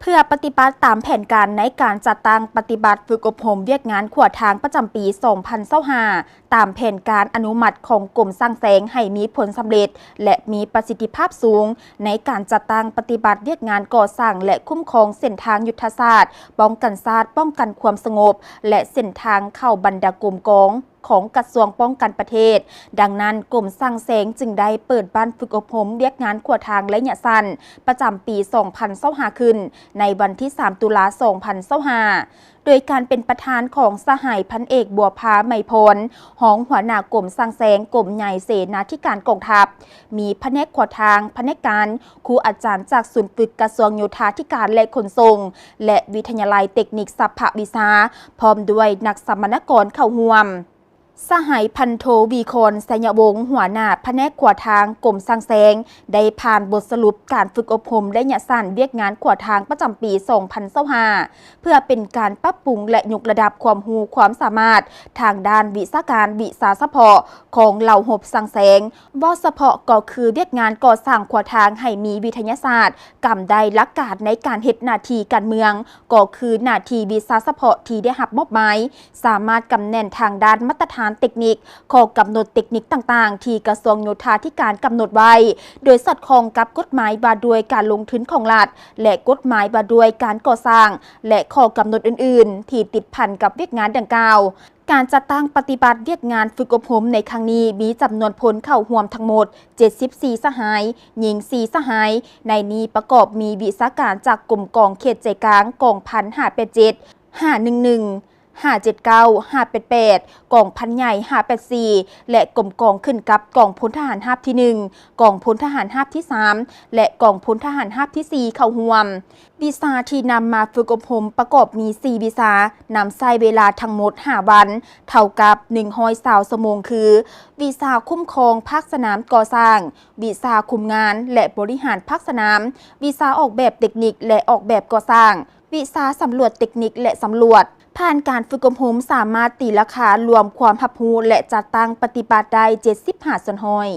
พื่อปฏิบัติตามแผนการในการจัดตั้งปฏิบัติฝึกอบรมเวียกงานขวดทางประจำปี 2025 ตามแผนการอนุมัติของกรมสร้างแสงให้มีผลสำเร็จและมีประสิทธิภาพสูงในการจัดตั้งปฏิบัติเวียกงานก่อสร้างและคุ้มครองเส้นทางยุทธศาสตร์ป้องกันศาสตร์ป้องกันความสงบและเส้นทางเข้าบรรดากรมกองของกระทรวงป้องกันประเทศดังนั้นกรมสร้างแสงจึงได้เปิดบ้านฝึกอบรมเรียกงานขวดทางและระยะสั้นประจำปี 2025 ขึ้นในวันที่ 3 ตุลาคม 2025 โดยการเป็นประธานของสหายพันเอกบัวพาไมพลหองหัวหน้ากรมสร้างแสงกรมใหญ่เสนาธิการกองทัพมีแผนกขวดทางแผนกการครูอาจารย์จากศูนย์ฝึกกระทรวงโยธาธิการและขนส่งและวิทยาลัยเทคนิคสัพพะวิชาพร้อมด้วยนักสัมมนกรเข้าร่วมสหายพันโทวีคนสยวงศ์หัวหน้าแผนกขวดทางกรมสร้างแสงได้ผ่านบทสรุปการฝึกอบรมและระยะสั้นเวียกงานขวดทางประจำปี 2025 เพื่อเป็นการปรับปรุงและยกระดับความรู้ความสามารถทางด้านวิชาการวิชาเฉพาะของเหล่าหบสร้างแสงว่าเฉพาะก็คือเวียกงานก่อสร้างขวดทางให้มีวิทยาศาสตร์กำได้หลักการในการเฮ็ดหน้าที่การเมืองก็คือหน้าที่วิชาเฉพาะที่ได้รับมอบหมายสามารถกำแน่นทางด้านมาตรฐานเทคนิคข้อกำหนดเทคนิคต่างๆที่กระทรวงโยธาธิการกำหนดไว้โดยสอดคล้องกับกฎหมายว่าด้วยการลงทุนของรัฐและกฎหมายว่าด้วยการก่อสร้างและข้อกำหนดอื่นๆที่ติดพันกับเวียกงานดังกล่าวการจัดตั้งปฏิบัติเวียกงานฝึกอบรมในครั้งนี้มีจำนวนพลเข้าร่วมทั้งหมด 74 สหายหญิง 4 สหายในนี้ประกอบมีวิชาการจากกรมกองเขตใจกลางกองพัน587 511 579 588กองพันใหญ่584และกรมกองขึ้นกับกองพลทหารราบที่1กองพลทหารราบที่3และกองพลทหารราบที่4เข้าร่วมวิชาที่นำมาฝึกอบรมประกอบมี4วิชานำใช้เวลาทั้งหมด5วันเท่ากับ120ชั่วโมงคือวิชาคุ้มครองภาคสนามก่อสร้างวิชาคุมงานและบริหารภาคสนามวิชาออกแบบเทคนิคและออกแบบก่อสร้างวิชาสำรวจเทคนิคและสำรวจผ่านการฝึกอบรมสามารถตีราคารวมความรับรู้และจัดตั้งปฏิบัติได้75 ส่วนห้อย